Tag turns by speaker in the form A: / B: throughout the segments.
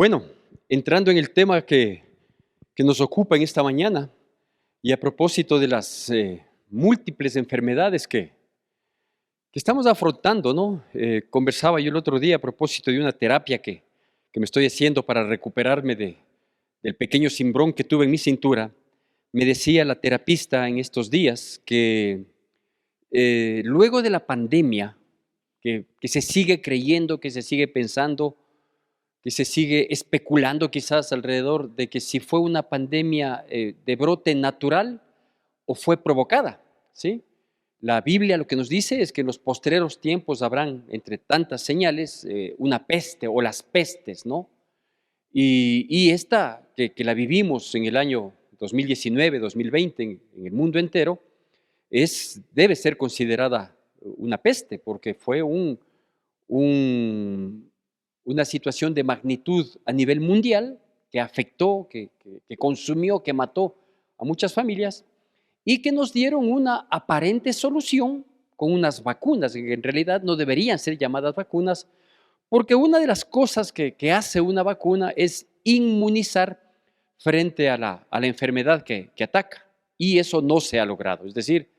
A: Bueno, entrando en el tema que nos ocupa en esta mañana, y a propósito de las múltiples enfermedades que estamos afrontando, ¿no? Conversaba yo el otro día a propósito de una terapia que me estoy haciendo para recuperarme del pequeño cimbrón que tuve en mi cintura. Me decía la terapista en estos días que luego de la pandemia, que se sigue creyendo, que se sigue pensando, que se sigue especulando quizás alrededor de que si fue una pandemia de brote natural o fue provocada, ¿sí? La Biblia lo que nos dice es que en los postreros tiempos habrán, entre tantas señales, una peste o las pestes, ¿no? Y esta, que la vivimos en el año 2019, 2020, en el mundo entero, debe ser considerada una peste, porque fue un, una situación de magnitud a nivel mundial que afectó, que consumió, que mató a muchas familias y que nos dieron una aparente solución con unas vacunas, que en realidad no deberían ser llamadas vacunas, porque una de las cosas que hace una vacuna es inmunizar frente a la enfermedad que ataca, y eso no se ha logrado. Es decir,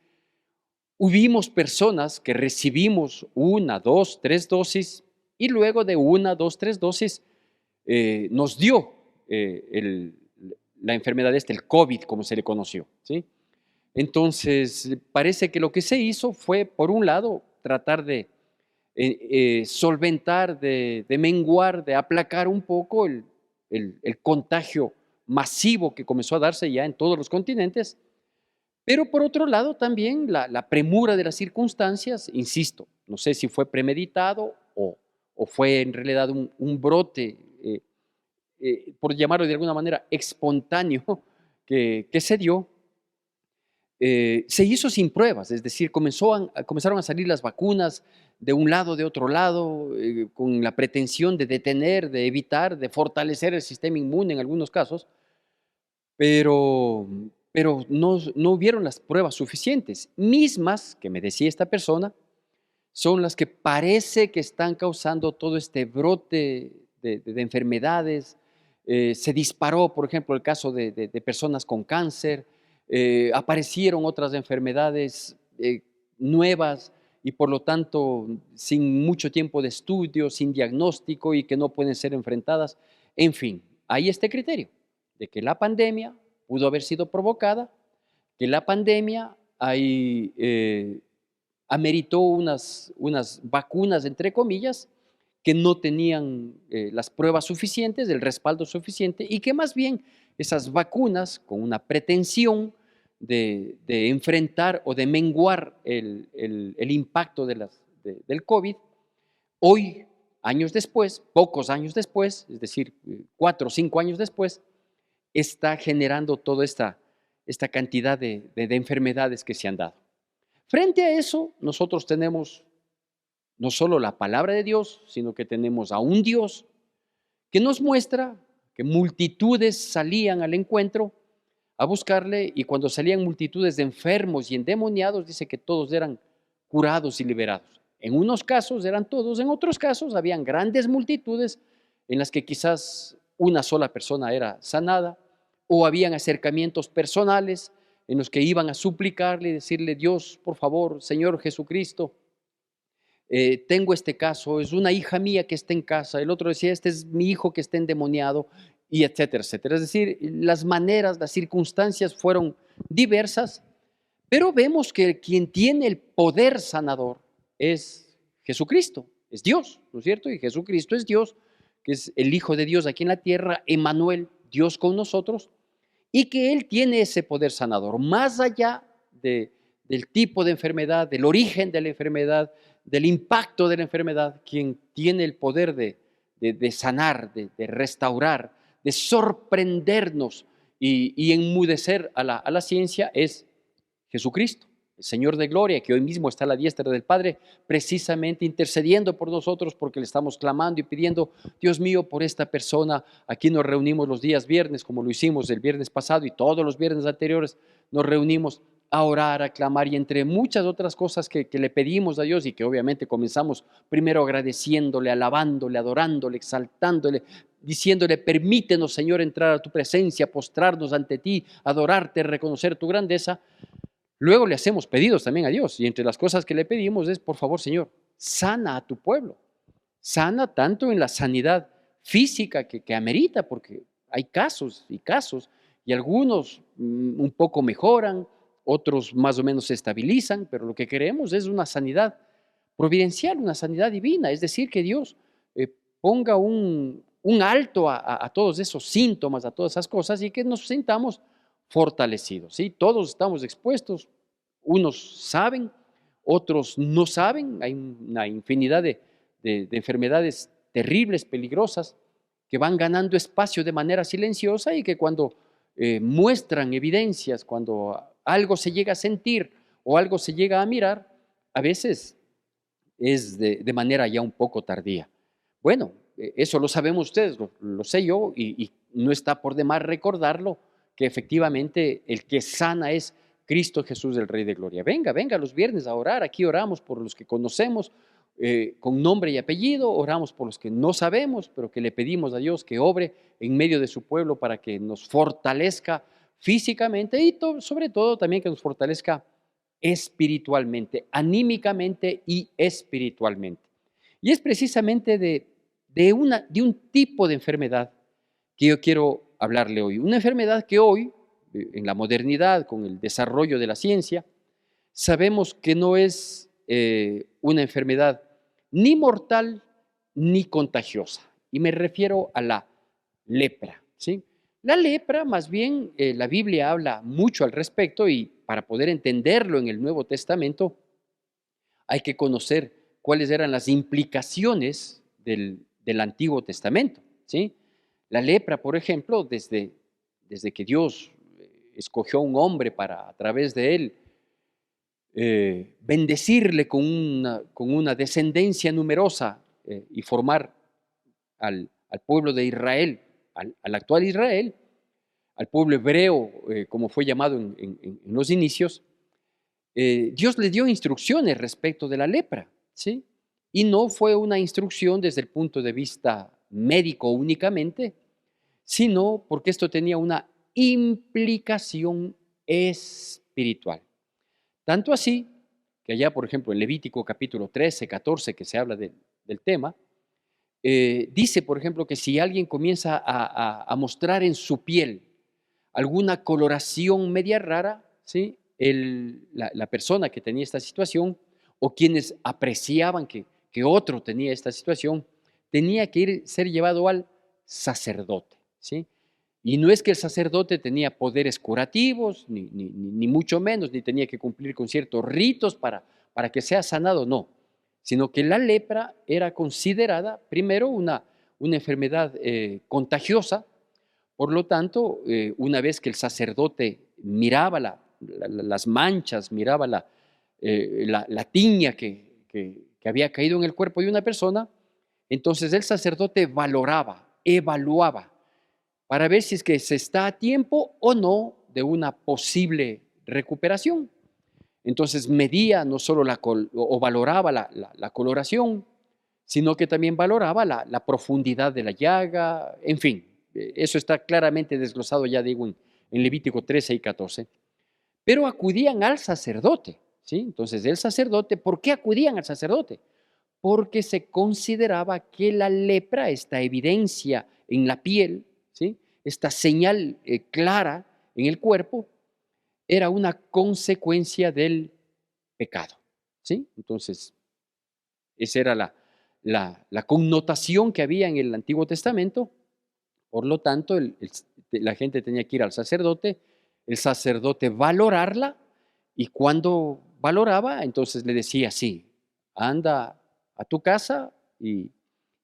A: hubimos personas que recibimos una, dos, tres dosis y luego de una, dos, tres dosis nos dio la enfermedad el COVID, como se le conoció, ¿sí? Entonces, parece que lo que se hizo fue, por un lado, tratar de solventar, de menguar, de aplacar un poco el contagio masivo que comenzó a darse ya en todos los continentes, pero por otro lado también la premura de las circunstancias, insisto, no sé si fue premeditado o fue en realidad un brote, por llamarlo de alguna manera, espontáneo que se dio, se hizo sin pruebas, es decir, comenzaron a salir las vacunas de un lado, de otro lado, con la pretensión de detener, de evitar, de fortalecer el sistema inmune en algunos casos, pero, pero no hubieron las pruebas suficientes, mismas que me decía esta persona, son las que parece que están causando todo este brote de enfermedades. Se disparó, por ejemplo, el caso de personas con cáncer, aparecieron otras enfermedades nuevas y por lo tanto sin mucho tiempo de estudio, sin diagnóstico y que no pueden ser enfrentadas. En fin, hay este criterio de que la pandemia pudo haber sido provocada, que la pandemia ameritó unas vacunas, entre comillas, que no tenían las pruebas suficientes, el respaldo suficiente, y que más bien esas vacunas, con una pretensión de enfrentar o de menguar el impacto del COVID, hoy, años después, pocos años después, es decir, 4 o 5 años después, está generando toda esta cantidad de enfermedades que se han dado. Frente a eso, nosotros tenemos no solo la palabra de Dios, sino que tenemos a un Dios que nos muestra que multitudes salían al encuentro a buscarle, y cuando salían multitudes de enfermos y endemoniados, dice que todos eran curados y liberados. En unos casos eran todos, en otros casos habían grandes multitudes en las que quizás una sola persona era sanada, o habían acercamientos personales en los que iban a suplicarle y decirle: Dios, por favor, Señor Jesucristo, tengo este caso, es una hija mía que está en casa, el otro decía: este es mi hijo que está endemoniado, y etcétera, etcétera. Es decir, las maneras, las circunstancias fueron diversas, pero vemos que quien tiene el poder sanador es Jesucristo, es Dios, ¿no es cierto? Y Jesucristo es Dios, que es el Hijo de Dios aquí en la tierra, Emmanuel, Dios con nosotros, y que Él tiene ese poder sanador, más allá del tipo de enfermedad, del origen de la enfermedad, del impacto de la enfermedad. Quien tiene el poder de sanar, de restaurar, de sorprendernos y enmudecer a la ciencia es Jesucristo, el Señor de gloria, que hoy mismo está a la diestra del Padre, precisamente intercediendo por nosotros, porque le estamos clamando y pidiendo: Dios mío, por esta persona. Aquí nos reunimos los días viernes, como lo hicimos el viernes pasado y todos los viernes anteriores nos reunimos a orar, a clamar y entre muchas otras cosas que le pedimos a Dios y que obviamente comenzamos primero agradeciéndole, alabándole, adorándole, exaltándole, diciéndole, permítenos, Señor, entrar a tu presencia, postrarnos ante ti, adorarte, reconocer tu grandeza. Luego le hacemos pedidos también a Dios y entre las cosas que le pedimos es, por favor, Señor, sana a tu pueblo. Sana tanto en la sanidad física que amerita, porque hay casos y casos, y algunos un poco mejoran, otros más o menos se estabilizan, pero lo que queremos es una sanidad providencial, una sanidad divina, es decir, que Dios ponga un alto a todos esos síntomas, a todas esas cosas y que nos sintamos fortalecidos, ¿sí? Todos estamos expuestos, unos saben, otros no saben, hay una infinidad de enfermedades terribles, peligrosas, que van ganando espacio de manera silenciosa y que cuando muestran evidencias, cuando algo se llega a sentir o algo se llega a mirar, a veces es de manera ya un poco tardía. Bueno, eso lo sabemos ustedes, lo sé yo, y no está por demás recordarlo, que efectivamente el que sana es Cristo Jesús, el Rey de Gloria. Venga, venga los viernes a orar, aquí oramos por los que conocemos, con nombre y apellido, oramos por los que no sabemos, pero que le pedimos a Dios que obre en medio de su pueblo para que nos fortalezca físicamente y sobre todo también que nos fortalezca espiritualmente, anímicamente y espiritualmente. Y es precisamente de un tipo de enfermedad que yo quiero hablarle hoy. Una enfermedad que hoy, en la modernidad, con el desarrollo de la ciencia, sabemos que no es una enfermedad ni mortal ni contagiosa. Y me refiero a la lepra, ¿sí? La lepra, más bien, la Biblia habla mucho al respecto y para poder entenderlo en el Nuevo Testamento hay que conocer cuáles eran las implicaciones del Antiguo Testamento, ¿sí? La lepra, por ejemplo, desde que Dios escogió a un hombre para, a través de él, bendecirle con una descendencia numerosa y formar al pueblo de Israel, al actual Israel, al pueblo hebreo, como fue llamado en los inicios, Dios le dio instrucciones respecto de la lepra, ¿sí? Y no fue una instrucción desde el punto de vista médico únicamente, sino porque esto tenía una implicación espiritual. Tanto así que allá, por ejemplo, en Levítico capítulo 13, 14, que se habla del tema, dice, por ejemplo, que si alguien comienza a mostrar en su piel alguna coloración media rara, ¿sí? La persona que tenía esta situación o quienes apreciaban que otro tenía esta situación, tenía que ser llevado al sacerdote, ¿sí? Y no es que el sacerdote tenía poderes curativos, ni mucho menos, ni tenía que cumplir con ciertos ritos para que sea sanado, no, sino que la lepra era considerada primero una enfermedad contagiosa. Por lo tanto, una vez que el sacerdote miraba las manchas, miraba la tiña que había caído en el cuerpo de una persona, entonces el sacerdote valoraba, evaluaba, para ver si es que se está a tiempo o no de una posible recuperación. Entonces medía no solo o valoraba la coloración, sino que también valoraba la profundidad de la llaga, en fin, eso está claramente desglosado, ya digo, en Levítico 13 y 14. Pero acudían al sacerdote, ¿sí? Entonces el sacerdote, ¿por qué acudían al sacerdote? Porque se consideraba que la lepra, esta evidencia en la piel, ¿sí? Esta señal clara en el cuerpo, era una consecuencia del pecado, ¿sí? Entonces, esa era la connotación que había en el Antiguo Testamento. Por lo tanto, la gente tenía que ir al sacerdote, el sacerdote valorarla, y cuando valoraba, entonces le decía, sí, anda a tu casa y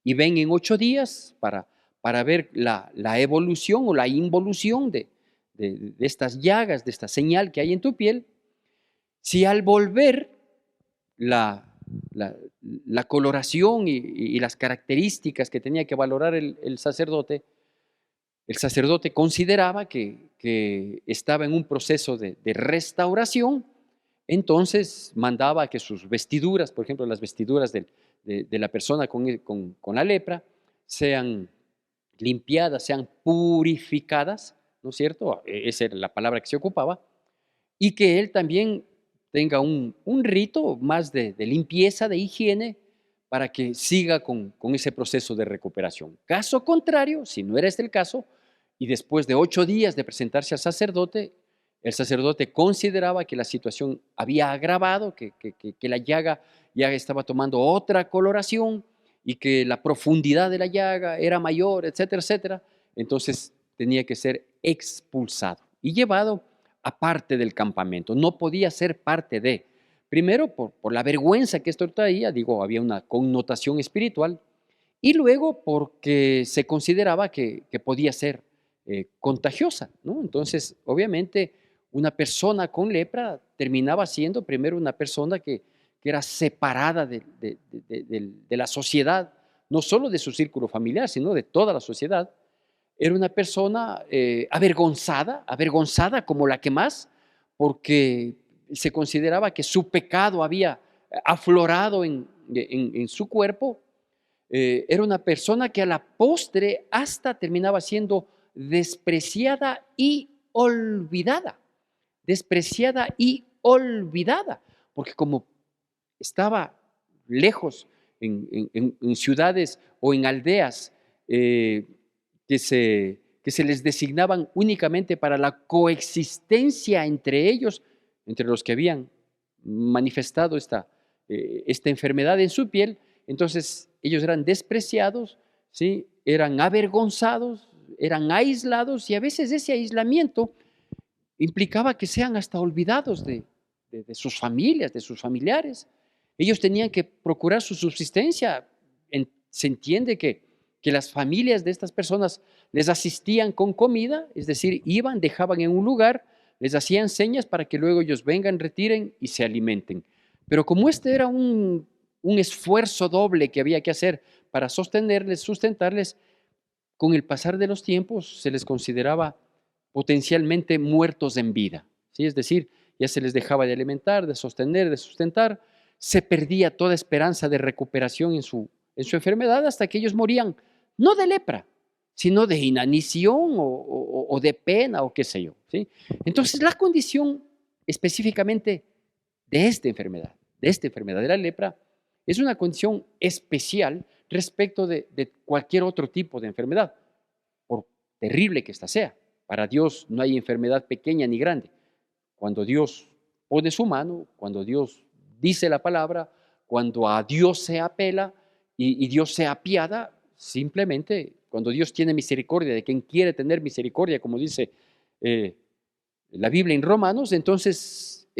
A: ven en 8 días para ver la evolución o la involución de estas llagas, de esta señal que hay en tu piel. Si al volver la, la coloración y las características que tenía que valorar el sacerdote El sacerdote consideraba que estaba en un proceso de restauración, entonces mandaba que sus vestiduras, por ejemplo, las vestiduras de la persona con la lepra, sean limpiadas, sean purificadas, ¿no es cierto? Esa era la palabra que se ocupaba, y que él también tenga un rito más de limpieza, de higiene, para que siga con ese proceso de recuperación. Caso contrario, si no era este el caso, y después de 8 días de presentarse al sacerdote, el sacerdote consideraba que la situación había agravado, que la llaga ya estaba tomando otra coloración y que la profundidad de la llaga era mayor, etcétera, etcétera, entonces tenía que ser expulsado y llevado aparte del campamento. No podía ser parte de. Primero, por la vergüenza que esto traía, digo, había una connotación espiritual, y luego porque se consideraba que podía ser contagiosa, ¿no? Entonces, obviamente, una persona con lepra terminaba siendo primero una persona que era separada de la sociedad, no solo de su círculo familiar, sino de toda la sociedad. Era una persona avergonzada, avergonzada como la que más, porque se consideraba que su pecado había aflorado en su cuerpo. Era una persona que a la postre hasta terminaba siendo despreciada y olvidada, despreciada y olvidada, porque como estaba lejos en ciudades o en aldeas eh, que se les designaban únicamente para la coexistencia entre ellos, entre los que habían manifestado esta enfermedad en su piel, entonces ellos eran despreciados, ¿sí? Eran avergonzados, eran aislados y a veces ese aislamiento implicaba que sean hasta olvidados de sus familias, de sus familiares. Ellos tenían que procurar su subsistencia. Se entiende que las familias de estas personas les asistían con comida, es decir, iban, dejaban en un lugar, les hacían señas para que luego ellos vengan, retiren y se alimenten. Pero como este era un esfuerzo doble que había que hacer para sostenerles, sustentarles, con el pasar de los tiempos se les consideraba potencialmente muertos en vida, ¿sí? Es decir, ya se les dejaba de alimentar, de sostener, de sustentar, se perdía toda esperanza de recuperación en su enfermedad hasta que ellos morían, no de lepra, sino de inanición o de pena o qué sé yo, ¿sí? Entonces, la condición específicamente de esta enfermedad de la lepra, es una condición especial respecto de cualquier otro tipo de enfermedad, por terrible que ésta sea. Para Dios no hay enfermedad pequeña ni grande. Cuando Dios pone su mano, cuando Dios dice la palabra, cuando a Dios se apela y Dios se apiada, simplemente cuando Dios tiene misericordia de quien quiere tener misericordia, como dice eh, la Biblia en Romanos, entonces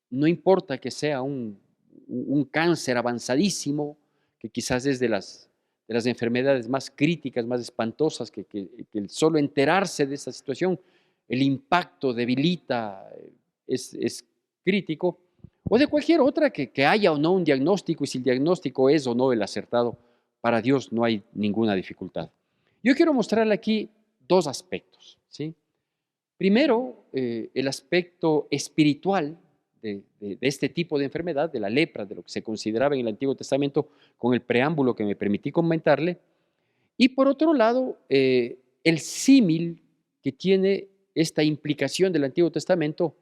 A: no importa que sea un cáncer avanzadísimo, que quizás es de las enfermedades más críticas, más espantosas, que el solo enterarse de esa situación, el impacto debilita, es crítico, o de cualquier otra que haya o no un diagnóstico, y si el diagnóstico es o no el acertado, para Dios no hay ninguna dificultad. Yo quiero mostrarle aquí dos aspectos, ¿sí? Primero, el aspecto espiritual de este tipo de enfermedad, de la lepra, de lo que se consideraba en el Antiguo Testamento, con el preámbulo que me permití comentarle. Y por otro lado, el símil que tiene esta implicación del Antiguo Testamento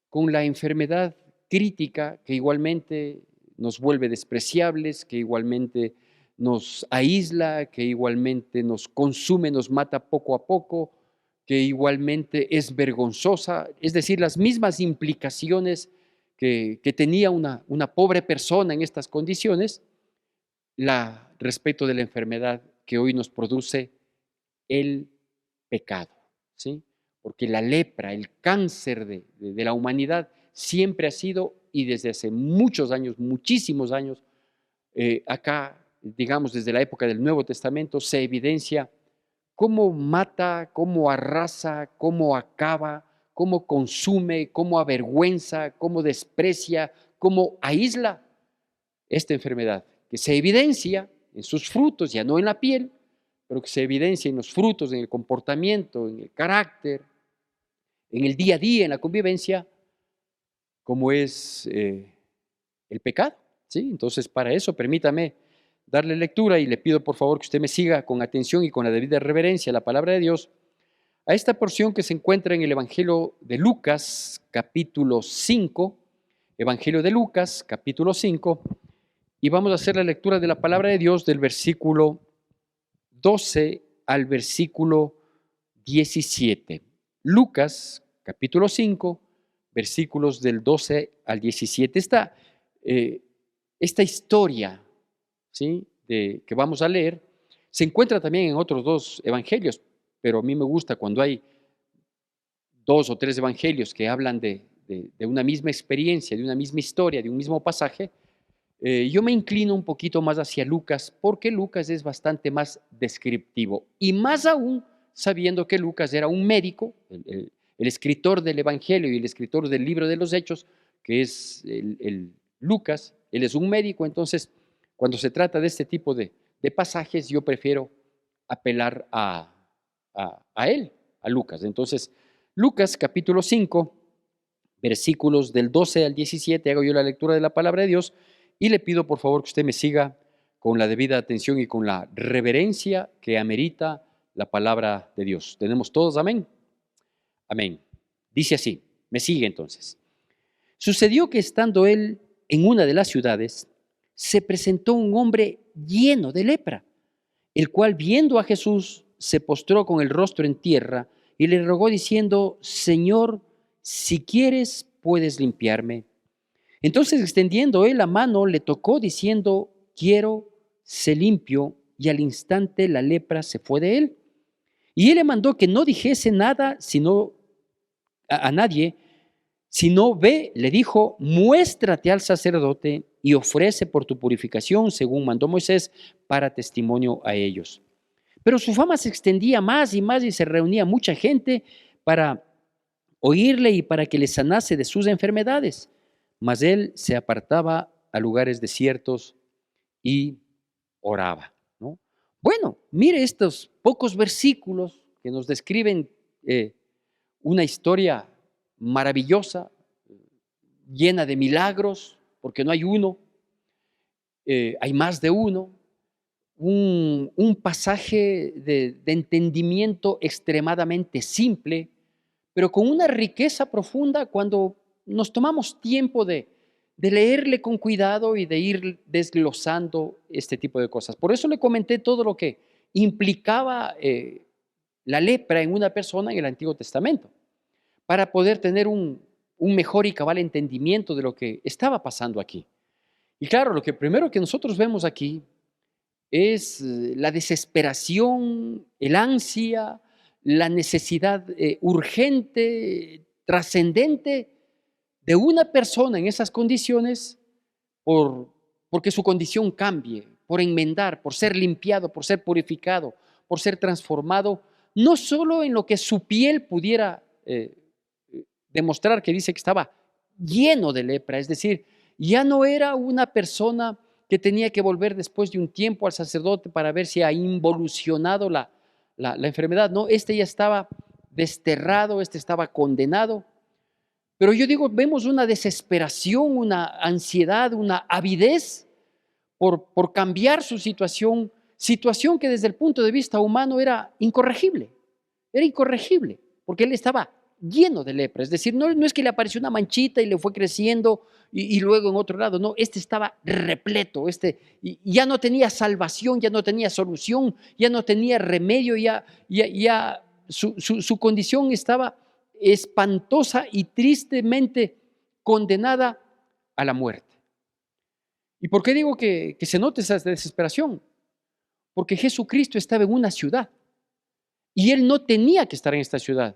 A: con la enfermedad crítica que igualmente nos vuelve despreciables, que igualmente nos aísla, que igualmente nos consume, nos mata poco a poco, que igualmente es vergonzosa, es decir, las mismas implicaciones que tenía una pobre persona en estas condiciones, respecto de la enfermedad que hoy nos produce el pecado, ¿sí? Porque la lepra, el cáncer de la humanidad, siempre ha sido, y desde hace muchos años, muchísimos años, acá, digamos, desde la época del Nuevo Testamento, se evidencia cómo mata, cómo arrasa, cómo acaba, cómo consume, cómo avergüenza, cómo desprecia, cómo aísla esta enfermedad, que se evidencia en sus frutos, ya no en la piel, pero que se evidencia en los frutos, en el comportamiento, en el carácter, en el día a día, en la convivencia, como es el pecado, ¿sí? Entonces, para eso, permítame darle lectura y le pido por favor que usted me siga con atención y con la debida reverencia a la palabra de Dios, a esta porción que se encuentra en el Evangelio de Lucas, capítulo 5, Evangelio de Lucas, capítulo 5, y vamos a hacer la lectura de la palabra de Dios del versículo 12 al versículo 17. Lucas, capítulo 5, versículos del 12 al 17. Esta historia, ¿sí?, que vamos a leer se encuentra también en otros dos evangelios, pero a mí me gusta cuando hay dos o tres evangelios que hablan de una misma experiencia, de una misma historia, de un mismo pasaje. Yo me inclino un poquito más hacia Lucas porque Lucas es bastante más descriptivo y más aún sabiendo que Lucas era un médico, el escritor del Evangelio y el escritor del libro de los Hechos, que es el Lucas, él es un médico. Entonces cuando se trata de este tipo de pasajes yo prefiero apelar a él, a Lucas. Entonces Lucas capítulo 5, versículos del 12 al 17, hago yo la lectura de la palabra de Dios y le pido por favor que usted me siga con la debida atención y con la reverencia que amerita la palabra de Dios. ¿Tenemos todos amén? Amén. Dice así, me sigue entonces. Sucedió que estando él en una de las ciudades, se presentó un hombre lleno de lepra, el cual viendo a Jesús se postró con el rostro en tierra y le rogó diciendo: Señor, si quieres, puedes limpiarme. Entonces, extendiendo él la mano, le tocó diciendo: quiero, sé limpio. Y al instante la lepra se fue de él. Y él le mandó que no dijese nada sino a nadie, sino ve, le dijo: muéstrate al sacerdote y ofrece por tu purificación, según mandó Moisés, para testimonio a ellos. Pero su fama se extendía más y más y se reunía mucha gente para oírle y para que le sanase de sus enfermedades. Mas él se apartaba a lugares desiertos y oraba, ¿no? Bueno, mire estos pocos versículos que nos describen una historia maravillosa, llena de milagros, porque no hay uno, hay más de uno. Un pasaje de entendimiento extremadamente simple, pero con una riqueza profunda cuando nos tomamos tiempo de leerle con cuidado y de ir desglosando este tipo de cosas. Por eso le comenté todo lo que implicaba la lepra en una persona en el Antiguo Testamento, para poder tener un mejor y cabal entendimiento de lo que estaba pasando aquí. Y claro, lo que primero que nosotros vemos aquí es la desesperación, el ansia, la necesidad urgente, trascendente de una persona en esas condiciones porque su condición cambie, por enmendar, por ser limpiado, por ser purificado, por ser transformado, no solo en lo que su piel pudiera demostrar, que dice que estaba lleno de lepra, es decir, ya no era una persona que tenía que volver después de un tiempo al sacerdote para ver si ha involucionado la enfermedad. No, este ya estaba desterrado, este estaba condenado. Pero yo digo, vemos una desesperación, una ansiedad, una avidez por cambiar su situación que desde el punto de vista humano era incorregible, porque él estaba lleno de lepra. Es decir, no es que le apareció una manchita y le fue creciendo y luego en otro lado, no, este estaba repleto, y ya no tenía salvación, ya no tenía solución, ya no tenía remedio, ya su condición estaba espantosa y tristemente condenada a la muerte. ¿Y por qué digo que se nota esa desesperación? Porque Jesucristo estaba en una ciudad y él no tenía que estar en esta ciudad.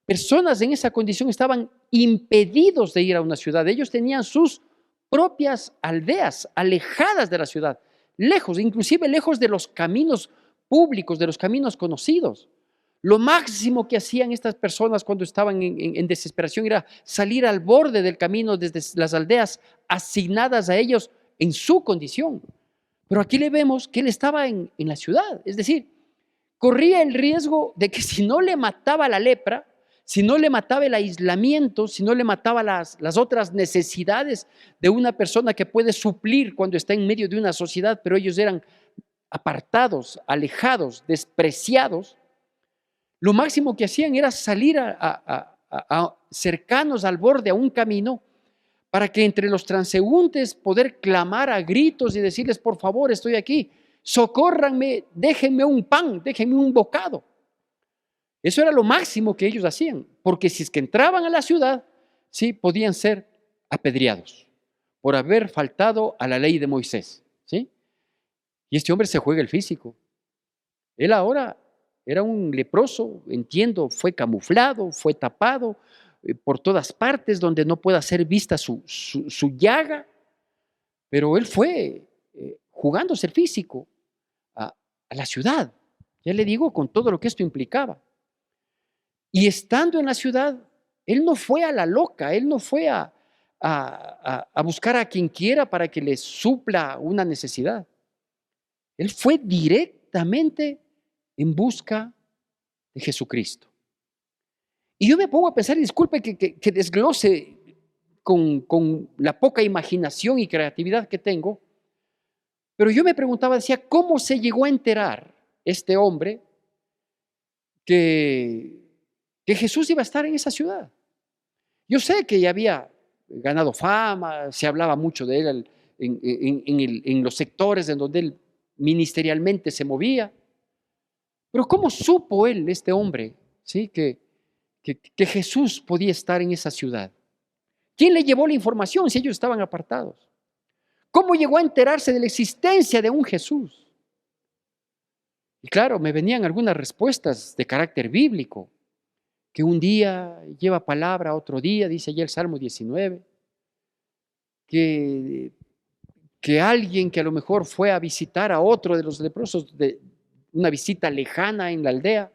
A: Personas en esa condición estaban impedidos de ir a una ciudad. Ellos tenían sus propias aldeas alejadas de la ciudad, lejos, inclusive lejos de los caminos públicos, de los caminos conocidos. Lo máximo que hacían estas personas cuando estaban en desesperación era salir al borde del camino desde las aldeas asignadas a ellos en su condición. Pero aquí le vemos que él estaba en la ciudad, es decir, corría el riesgo de que si no le mataba la lepra, si no le mataba el aislamiento, si no le mataba las otras necesidades de una persona que puede suplir cuando está en medio de una sociedad, pero ellos eran apartados, alejados, despreciados, lo máximo que hacían era salir cercanos al borde a un camino para que entre los transeúntes poder clamar a gritos y decirles, por favor, estoy aquí, socórranme, déjenme un pan, déjenme un bocado. Eso era lo máximo que ellos hacían, porque si es que entraban a la ciudad, sí, podían ser apedreados por haber faltado a la ley de Moisés, ¿sí? Y este hombre se juega el físico. Él ahora era un leproso, entiendo, fue camuflado, fue tapado por todas partes donde no pueda ser vista su llaga, pero él fue jugándose el físico a la ciudad, ya le digo, con todo lo que esto implicaba. Y estando en la ciudad, él no fue a la loca, él no fue a buscar a quien quiera para que le supla una necesidad. Él fue directamente en busca de Jesucristo. Y yo me pongo a pensar, y disculpe que desglose con la poca imaginación y creatividad que tengo, pero yo me preguntaba, decía, ¿cómo se llegó a enterar este hombre que Jesús iba a estar en esa ciudad? Yo sé que ya había ganado fama, se hablaba mucho de él en los sectores en donde él ministerialmente se movía, pero ¿cómo supo él, este hombre, ¿sí? que Jesús podía estar en esa ciudad? ¿Quién le llevó la información si ellos estaban apartados? ¿Cómo llegó a enterarse de la existencia de un Jesús? Y claro, me venían algunas respuestas de carácter bíblico, que un día lleva palabra, otro día, dice allí el Salmo 19, que alguien que a lo mejor fue a visitar a otro de los leprosos, de una visita lejana en la aldea,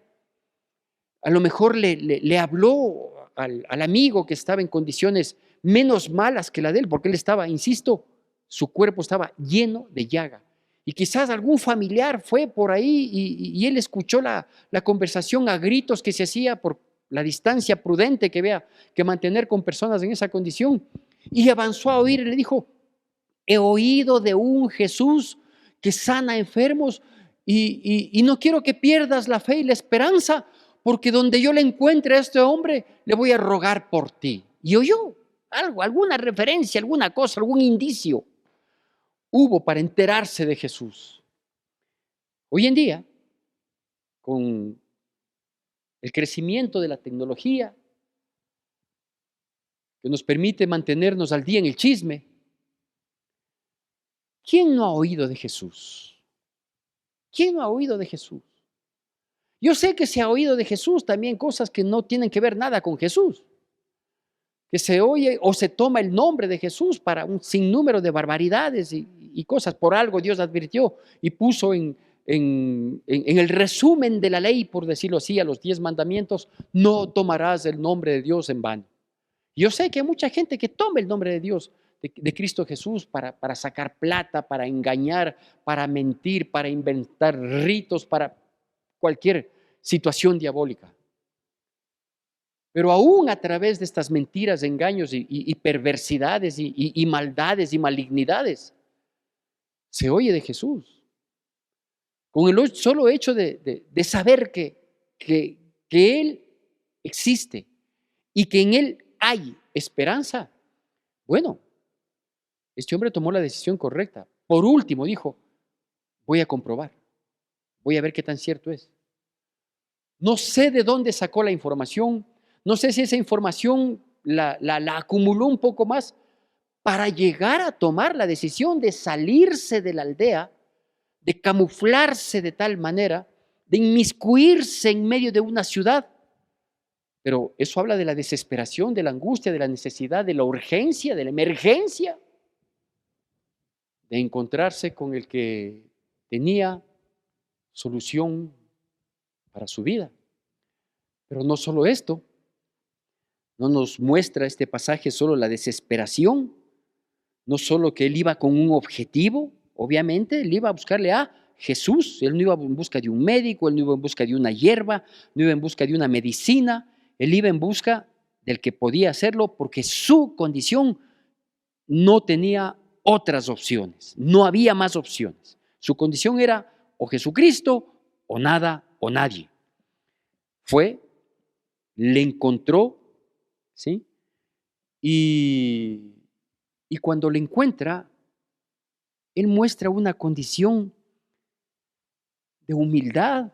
A: a lo mejor le habló al amigo que estaba en condiciones menos malas que la de él, porque él estaba, insisto, su cuerpo estaba lleno de llaga. Y quizás algún familiar fue por ahí y él escuchó la conversación a gritos que se hacía por la distancia prudente que había que mantener con personas en esa condición. Y avanzó a oír y le dijo, he oído de un Jesús que sana enfermos y no quiero que pierdas la fe y la esperanza, porque donde yo le encuentre a este hombre, le voy a rogar por ti. Y oyó algo, alguna referencia, alguna cosa, algún indicio hubo para enterarse de Jesús. Hoy en día, con el crecimiento de la tecnología, que nos permite mantenernos al día en el chisme, ¿quién no ha oído de Jesús? ¿Quién no ha oído de Jesús? Yo sé que se ha oído de Jesús también cosas que no tienen que ver nada con Jesús, que se oye o se toma el nombre de Jesús para un sinnúmero de barbaridades y cosas. Por algo Dios advirtió y puso en el resumen de la ley, por decirlo así, a los 10 mandamientos, no tomarás el nombre de Dios en vano. Yo sé que hay mucha gente que toma el nombre de Dios, de Cristo Jesús, para sacar plata, para engañar, para mentir, para inventar ritos, para cualquier situación diabólica. Pero aún a través de estas mentiras, engaños y perversidades y maldades y malignidades, se oye de Jesús. Con el solo hecho de saber que Él existe y que en Él hay esperanza. Bueno, este hombre tomó la decisión correcta. Por último dijo, voy a comprobar, voy a ver qué tan cierto es. No sé de dónde sacó la información, no sé si esa información la acumuló un poco más para llegar a tomar la decisión de salirse de la aldea, de camuflarse de tal manera, de inmiscuirse en medio de una ciudad. Pero eso habla de la desesperación, de la angustia, de la necesidad, de la urgencia, de la emergencia, de encontrarse con el que tenía solución para su vida. Pero no solo esto, no nos muestra este pasaje solo la desesperación, no solo que él iba con un objetivo, obviamente, él iba a buscarle a Jesús. Él no iba en busca de un médico, él no iba en busca de una hierba, no iba en busca de una medicina, él iba en busca del que podía hacerlo porque su condición no tenía otras opciones, no había más opciones. Su condición era o Jesucristo o nada o nadie. Fue, le encontró, ¿sí? Y cuando le encuentra, él muestra una condición de humildad,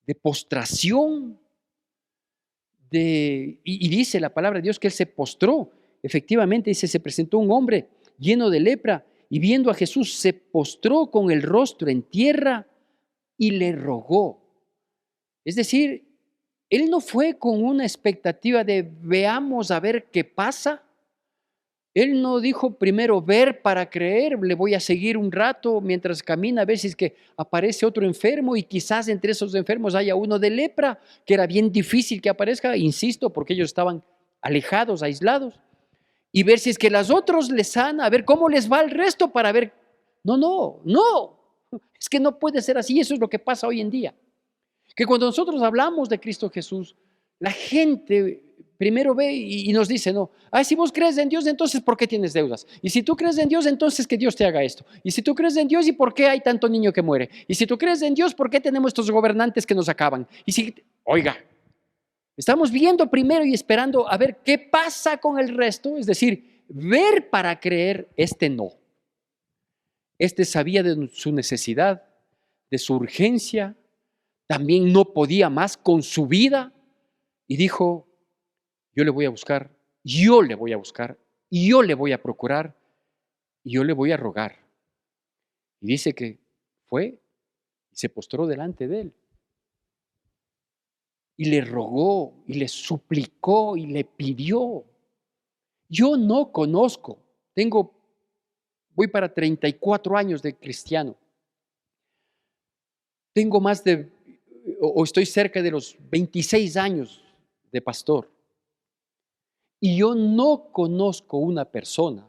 A: de postración, y dice la palabra de Dios que él se postró. Efectivamente, dice, se presentó un hombre lleno de lepra y viendo a Jesús se postró con el rostro en tierra y le rogó. Es decir, él no fue con una expectativa de veamos a ver qué pasa. Él no dijo primero ver para creer, le voy a seguir un rato mientras camina a ver si es que aparece otro enfermo y quizás entre esos enfermos haya uno de lepra, que era bien difícil que aparezca, insisto, porque ellos estaban alejados, aislados, y ver si es que las otros les sana, a ver cómo les va el resto para ver. No, es que no puede ser así, eso es lo que pasa hoy en día. Que cuando nosotros hablamos de Cristo Jesús, la gente primero ve y nos dice, no, si vos crees en Dios, entonces ¿por qué tienes deudas? Y si tú crees en Dios, entonces que Dios te haga esto. Y si tú crees en Dios, ¿y por qué hay tanto niño que muere? Y si tú crees en Dios, ¿por qué tenemos estos gobernantes que nos acaban? Y si, oiga, estamos viendo primero y esperando a ver qué pasa con el resto, es decir, ver para creer, no. Sabía de su necesidad, de su urgencia, también no podía más con su vida y dijo, yo le voy a buscar, yo le voy a buscar, y yo le voy a procurar, y yo le voy a rogar. Y dice que fue y se postró delante de él. Y le rogó, y le suplicó, y le pidió. Yo no conozco, voy para 34 años de cristiano. Tengo o estoy cerca de los 26 años de pastor. Y yo no conozco una persona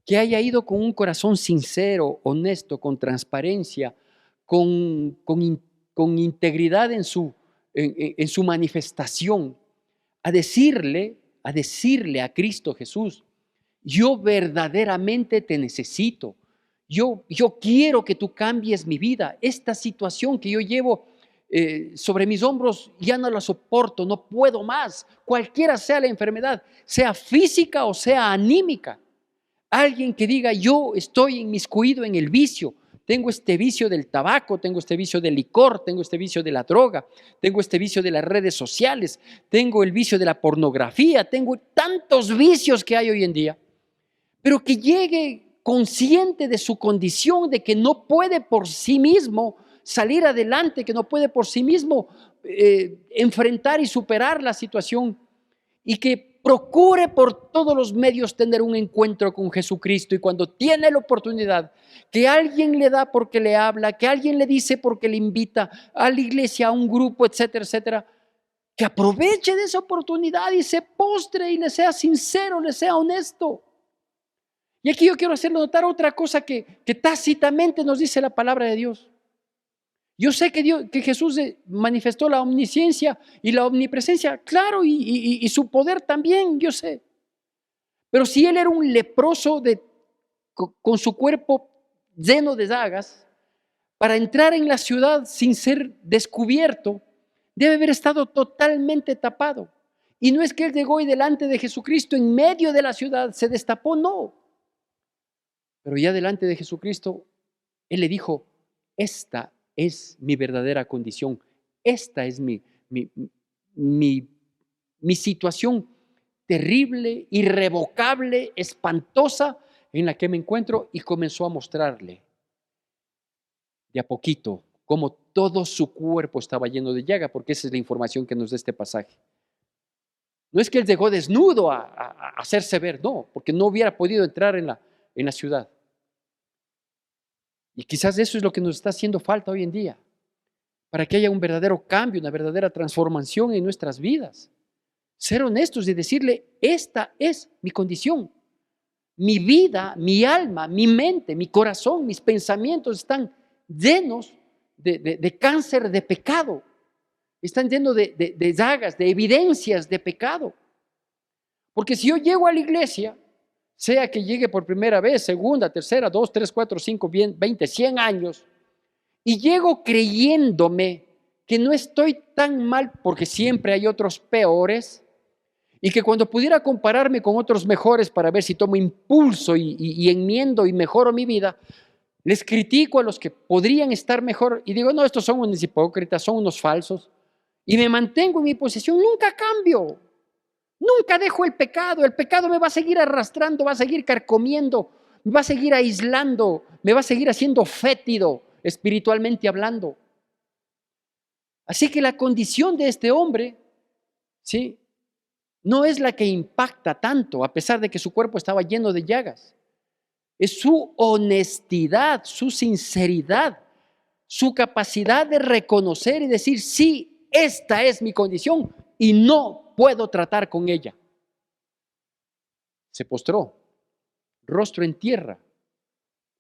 A: que haya ido con un corazón sincero, honesto, con transparencia, con integridad en su manifestación, a decirle a Cristo Jesús, yo verdaderamente te necesito. Yo quiero que tú cambies mi vida. Esta situación que yo llevo sobre mis hombros ya no la soporto, no puedo más. Cualquiera sea la enfermedad, sea física o sea anímica. Alguien que diga, yo estoy inmiscuido en el vicio. Tengo este vicio del tabaco, tengo este vicio del licor, tengo este vicio de la droga, tengo este vicio de las redes sociales, tengo el vicio de la pornografía, tengo tantos vicios que hay hoy en día. Pero que llegue consciente de su condición, de que no puede por sí mismo salir adelante, que no puede por sí mismo enfrentar y superar la situación, y que procure por todos los medios tener un encuentro con Jesucristo, y cuando tiene la oportunidad, que alguien le da porque le habla, que alguien le dice porque le invita a la iglesia, a un grupo, etcétera, etcétera, que aproveche de esa oportunidad y se postre y le sea sincero, le sea honesto. Y aquí yo quiero hacerle notar otra cosa que tácitamente nos dice la palabra de Dios. Yo sé que Jesús manifestó la omnisciencia y la omnipresencia, claro, y su poder también, yo sé. Pero si él era un leproso con su cuerpo lleno de llagas, para entrar en la ciudad sin ser descubierto, debe haber estado totalmente tapado. Y no es que él llegó y delante de Jesucristo en medio de la ciudad se destapó, no. Pero ya delante de Jesucristo, él le dijo, esta es mi verdadera condición, esta es mi situación terrible, irrevocable, espantosa en la que me encuentro, y comenzó a mostrarle de a poquito cómo todo su cuerpo estaba lleno de llaga, porque esa es la información que nos da este pasaje. No es que él llegó desnudo a hacerse ver, no, porque no hubiera podido entrar en la ciudad. Y quizás eso es lo que nos está haciendo falta hoy en día, para que haya un verdadero cambio, una verdadera transformación en nuestras vidas. Ser honestos y decirle, esta es mi condición. mi vida, mi alma, mi mente, mi corazón, mis pensamientos están llenos de cáncer de pecado. Están llenos de llagas, de evidencias de pecado. Porque si yo llego a la iglesia, sea que llegue por primera vez, segunda, tercera, 2, 3, 4, 5, 20, 100 años, y llego creyéndome que no estoy tan mal porque siempre hay otros peores, y que cuando pudiera compararme con otros mejores para ver si tomo impulso y enmiendo y mejoro mi vida, les critico a los que podrían estar mejor y digo, no, estos son unos hipócritas, son unos falsos, y me mantengo en mi posición, nunca cambio, nunca dejo el pecado me va a seguir arrastrando, va a seguir carcomiendo, me va a seguir aislando, me va a seguir haciendo fétido espiritualmente hablando. Así que la condición de este hombre, ¿sí?, no es la que impacta tanto, a pesar de que su cuerpo estaba lleno de llagas. Es su honestidad, su sinceridad, su capacidad de reconocer y decir, sí, esta es mi condición y no puedo tratar con ella. Se postró, rostro en tierra,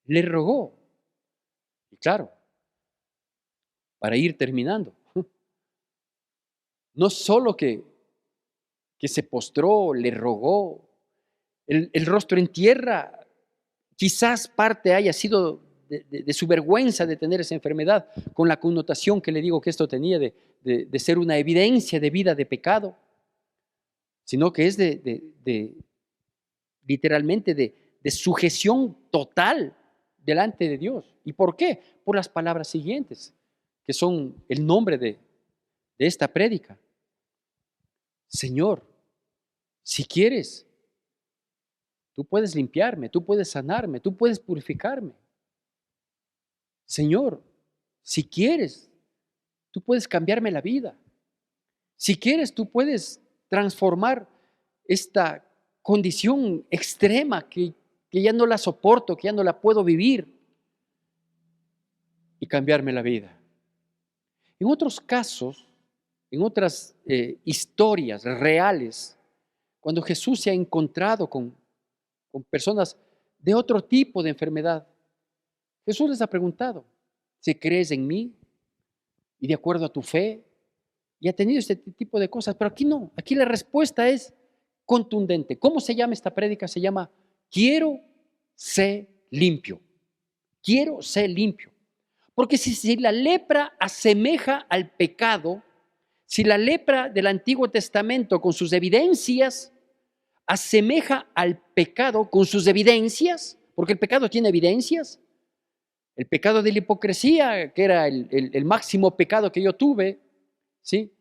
A: le rogó. Y claro, para ir terminando, no solo que se postró, le rogó, el rostro en tierra, quizás parte haya sido de su vergüenza de tener esa enfermedad, con la connotación que le digo que esto tenía de ser una evidencia de vida de pecado, sino que es literalmente de sujeción total delante de Dios. ¿Y por qué? Por las palabras siguientes, que son el nombre de esta prédica. Señor, si quieres, tú puedes limpiarme, tú puedes sanarme, tú puedes purificarme. Señor, si quieres, tú puedes cambiarme la vida. Si quieres, tú puedes transformar esta condición extrema que ya no la soporto, que ya no la puedo vivir, y cambiarme la vida. En otros casos, en otras historias reales, cuando Jesús se ha encontrado con personas de otro tipo de enfermedad, Jesús les ha preguntado, si crees en mí y de acuerdo a tu fe, y ha tenido este tipo de cosas, pero aquí no, aquí la respuesta es contundente. ¿Cómo se llama esta prédica? Se llama, quiero ser limpio, quiero ser limpio. Porque si la lepra asemeja al pecado, si la lepra del Antiguo Testamento con sus evidencias asemeja al pecado con sus evidencias, porque el pecado tiene evidencias, el pecado de la hipocresía, que era el máximo pecado que yo tuve, ¿sí?,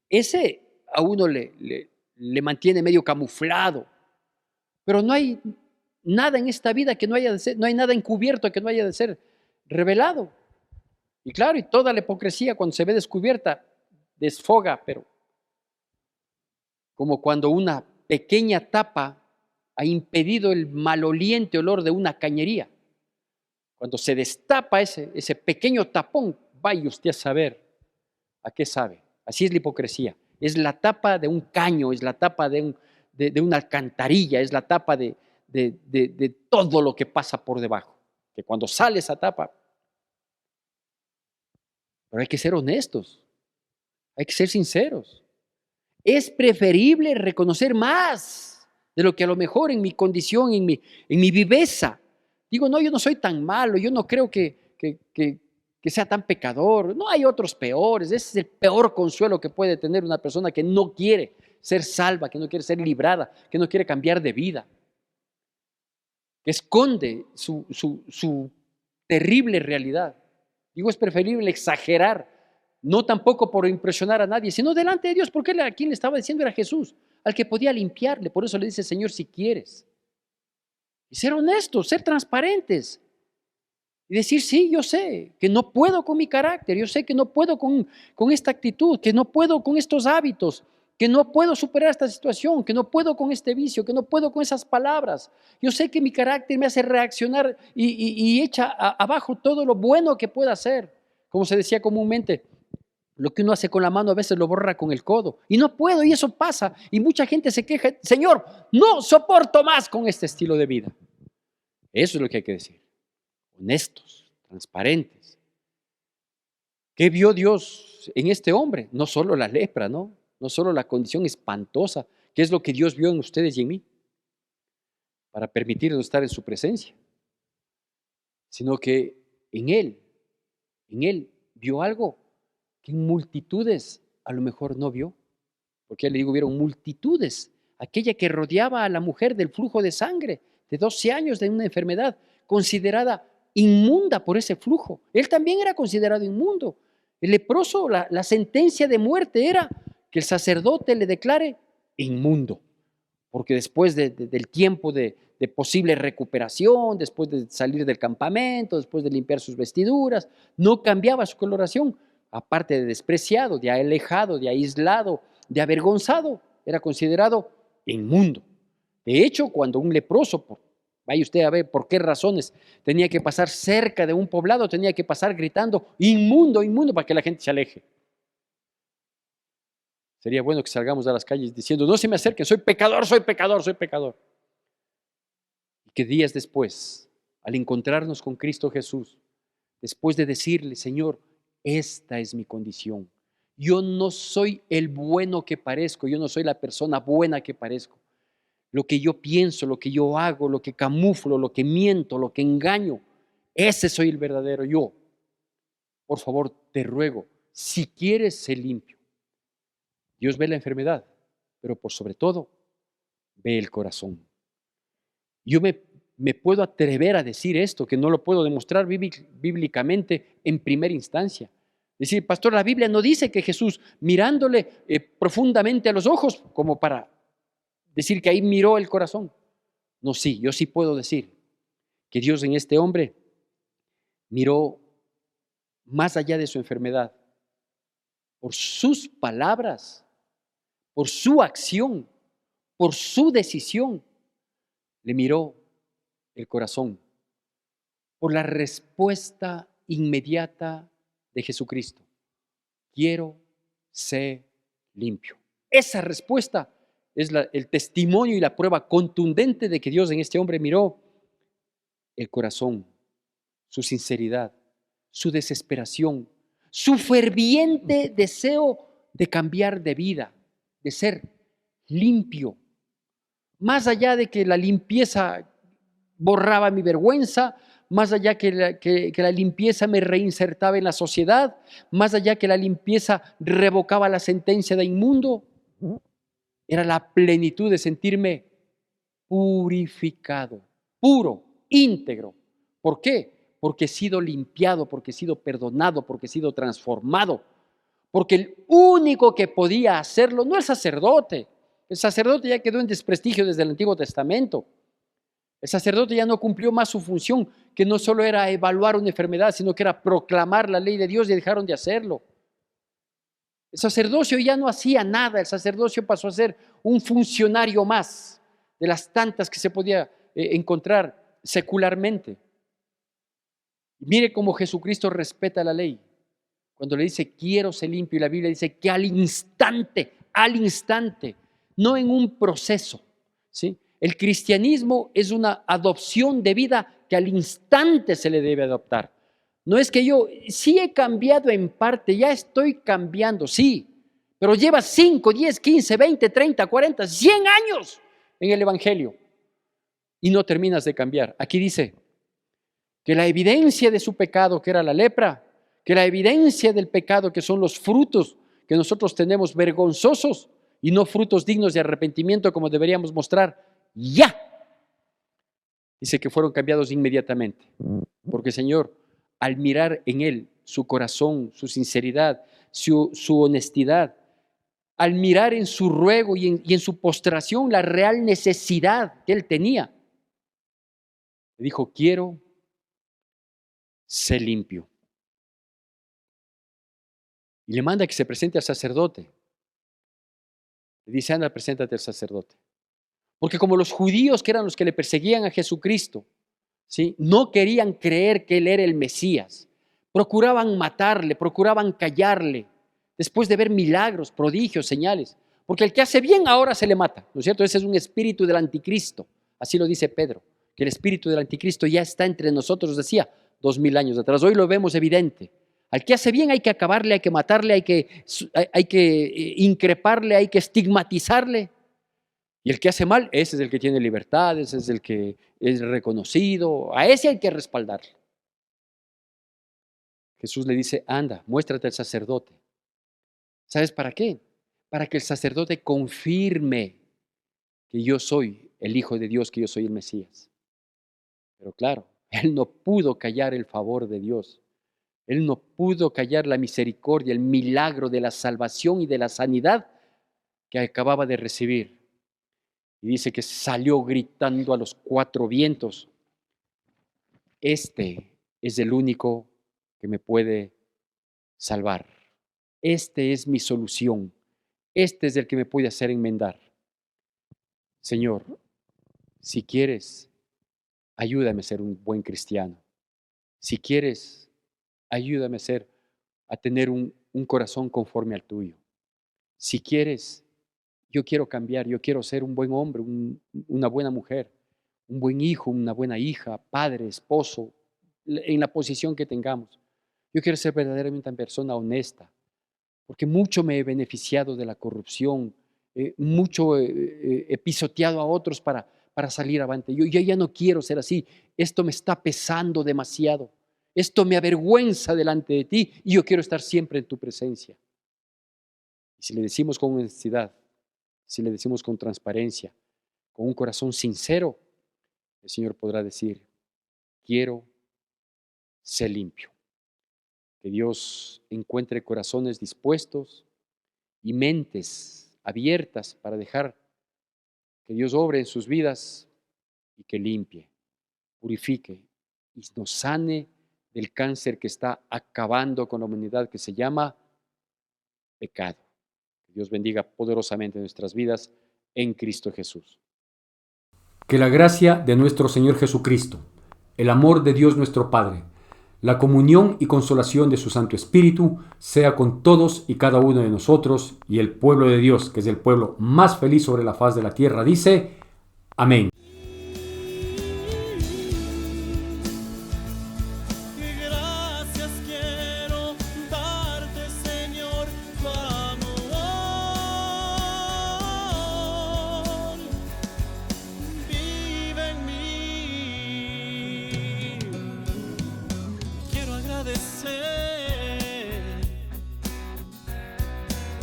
A: ese a uno le mantiene medio camuflado, pero no hay nada en esta vida que no haya de ser, no hay nada encubierto que no haya de ser revelado. Y claro, y toda la hipocresía cuando se ve descubierta desfoga, pero como cuando una pequeña tapa ha impedido el maloliente olor de una cañería. Cuando se destapa ese pequeño tapón, vaya usted a saber a qué sabe. Así es la hipocresía. Es la tapa de un caño, es la tapa de una alcantarilla, es la tapa de todo lo que pasa por debajo. Que cuando sale esa tapa, pero hay que ser honestos, hay que ser sinceros. Es preferible reconocer más de lo que a lo mejor en mi condición, en mi viveza. Digo, no, yo no soy tan malo, yo no creo que sea tan pecador. No hay otros peores. Ese es el peor consuelo que puede tener una persona que no quiere ser salva, que no quiere ser librada, que no quiere cambiar de vida, que esconde su terrible realidad. Digo, es preferible exagerar, no tampoco por impresionar a nadie, sino delante de Dios, porque a quien le estaba diciendo era Jesús, al que podía limpiarle. Por eso le dice, Señor, si quieres. Y ser honestos, ser transparentes. Y decir, sí, yo sé que no puedo con mi carácter, yo sé que no puedo con esta actitud, que no puedo con estos hábitos, que no puedo superar esta situación, que no puedo con este vicio, que no puedo con esas palabras. Yo sé que mi carácter me hace reaccionar y echa abajo todo lo bueno que pueda hacer. Como se decía comúnmente, Lo que uno hace con la mano a veces lo borra con el codo. Y no puedo, y eso pasa. Y mucha gente se queja, Señor, no soporto más con este estilo de vida. Eso es lo que hay que decir. Honestos, transparentes. ¿Qué vio Dios en este hombre? No solo la lepra, ¿no? No solo la condición espantosa. ¿Qué es lo que Dios vio en ustedes y en mí? Para permitirnos estar en su presencia. Sino que en Él vio algo que en multitudes a lo mejor no vio. Porque ya le digo, vieron multitudes. Aquella que rodeaba a la mujer del flujo de sangre de 12 años de una enfermedad considerada inmunda por ese flujo. Él también era considerado inmundo. El leproso, la sentencia de muerte era que el sacerdote le declare inmundo. Porque después del tiempo de posible recuperación, después de salir del campamento, después de limpiar sus vestiduras, no cambiaba su coloración. Aparte de despreciado, de alejado, de aislado, de avergonzado, era considerado inmundo. De hecho, cuando un leproso, vaya usted a ver por qué razones, tenía que pasar cerca de un poblado, tenía que pasar gritando, inmundo, inmundo, para que la gente se aleje. Sería bueno que salgamos a las calles diciendo, no se me acerquen, soy pecador, soy pecador, soy pecador. Y que días después, al encontrarnos con Cristo Jesús, después de decirle, Señor, esta es mi condición. Yo no soy el bueno que parezco, yo no soy la persona buena que parezco. Lo que yo pienso, lo que yo hago, lo que camuflo, lo que miento, lo que engaño, ese soy el verdadero yo. Por favor, te ruego, si quieres, sé limpio. Dios ve la enfermedad, pero por sobre todo, ve el corazón. Yo me puedo atrever a decir esto, que no lo puedo demostrar bíblicamente en primera instancia. Decir, pastor, la Biblia no dice que Jesús mirándole profundamente a los ojos, como para decir que ahí miró el corazón. No, sí, yo sí puedo decir que Dios en este hombre miró más allá de su enfermedad, por sus palabras, por su acción, por su decisión, le miró el corazón, por la respuesta inmediata de Jesucristo. Quiero ser limpio. Esa respuesta es el testimonio y la prueba contundente de que Dios en este hombre miró el corazón, su sinceridad, su desesperación, su ferviente deseo de cambiar de vida, de ser limpio. Más allá de que la limpieza borraba mi vergüenza, más allá que la limpieza me reinsertaba en la sociedad, más allá que la limpieza revocaba la sentencia de inmundo, era la plenitud de sentirme purificado, puro, íntegro. ¿Por qué? Porque he sido limpiado, porque he sido perdonado, porque he sido transformado. Porque el único que podía hacerlo no el sacerdote ya quedó en desprestigio desde el Antiguo Testamento. El sacerdote ya no cumplió más su función, que no solo era evaluar una enfermedad, sino que era proclamar la ley de Dios, y dejaron de hacerlo. El sacerdocio ya no hacía nada, el sacerdocio pasó a ser un funcionario más de las tantas que se podía encontrar secularmente. Mire cómo Jesucristo respeta la ley. Cuando le dice, quiero ser limpio, y la Biblia dice que al instante, no en un proceso, ¿sí? El cristianismo es una adopción de vida que al instante se le debe adoptar. No es que yo sí he cambiado en parte, ya estoy cambiando, sí, pero llevas 5, 10, 15, 20, 30, 40, 100 años en el Evangelio y no terminas de cambiar. Aquí dice que la evidencia de su pecado, que era la lepra, que la evidencia del pecado, que son los frutos que nosotros tenemos vergonzosos y no frutos dignos de arrepentimiento como deberíamos mostrar, ya. Dice que fueron cambiados inmediatamente, porque el Señor, al mirar en él su corazón, su sinceridad, su honestidad, al mirar en su ruego y en su postración la real necesidad que él tenía, le dijo, quiero ser limpio. Y le manda que se presente al sacerdote. Le dice, anda, preséntate al sacerdote. Porque como los judíos, que eran los que le perseguían a Jesucristo, ¿sí?, no querían creer que él era el Mesías, procuraban matarle, procuraban callarle, después de ver milagros, prodigios, señales. Porque el que hace bien ahora se le mata, ¿no es cierto? Ese es un espíritu del anticristo. Así lo dice Pedro, que el espíritu del anticristo ya está entre nosotros, decía, 2000 años atrás. Hoy lo vemos evidente. Al que hace bien hay que acabarle, hay que matarle, hay que increparle, hay que estigmatizarle. Y el que hace mal, ese es el que tiene libertad, ese es el que es reconocido, a ese hay que respaldarle. Jesús le dice, anda, muéstrate al sacerdote. ¿Sabes para qué? Para que el sacerdote confirme que yo soy el Hijo de Dios, que yo soy el Mesías. Pero claro, él no pudo callar el favor de Dios. Él no pudo callar la misericordia, el milagro de la salvación y de la sanidad que acababa de recibir. Y dice que salió gritando a los cuatro vientos, este es el único que me puede salvar. Este es mi solución. Este es el que me puede hacer enmendar. Señor, si quieres, ayúdame a ser un buen cristiano. Si quieres, ayúdame a tener un corazón conforme al tuyo. Si quieres, yo quiero cambiar, yo quiero ser un buen hombre, una buena mujer, un buen hijo, una buena hija, padre, esposo, en la posición que tengamos. Yo quiero ser verdaderamente una persona honesta, porque mucho me he beneficiado de la corrupción, mucho he pisoteado a otros para salir avante. Yo ya no quiero ser así. Esto me está pesando demasiado. Esto me avergüenza delante de ti y yo quiero estar siempre en tu presencia. Y si le decimos con honestidad, si le decimos con transparencia, con un corazón sincero, el Señor podrá decir, quiero ser limpio. Que Dios encuentre corazones dispuestos y mentes abiertas para dejar que Dios obre en sus vidas y que limpie, purifique y nos sane del cáncer que está acabando con la humanidad, que se llama pecado. Que Dios bendiga poderosamente nuestras vidas en Cristo Jesús.
B: Que la gracia de nuestro Señor Jesucristo, el amor de Dios nuestro Padre, la comunión y consolación de su Santo Espíritu sea con todos y cada uno de nosotros, y el pueblo de Dios, que es el pueblo más feliz sobre la faz de la tierra, dice, amén.
C: Gracias quiero darte, Señor, tu amor. Vive en mí. Quiero agradecer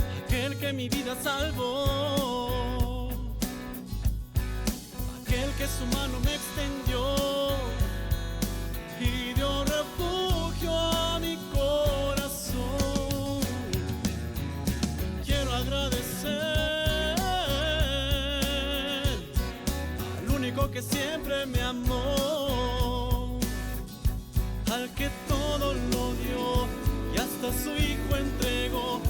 C: a aquel que mi vida salvó, aquel que su mano me extendió y dio refugio a mi corazón. Quiero agradecer al único que siempre me amó, al que todo lo dio y hasta su hijo entregó.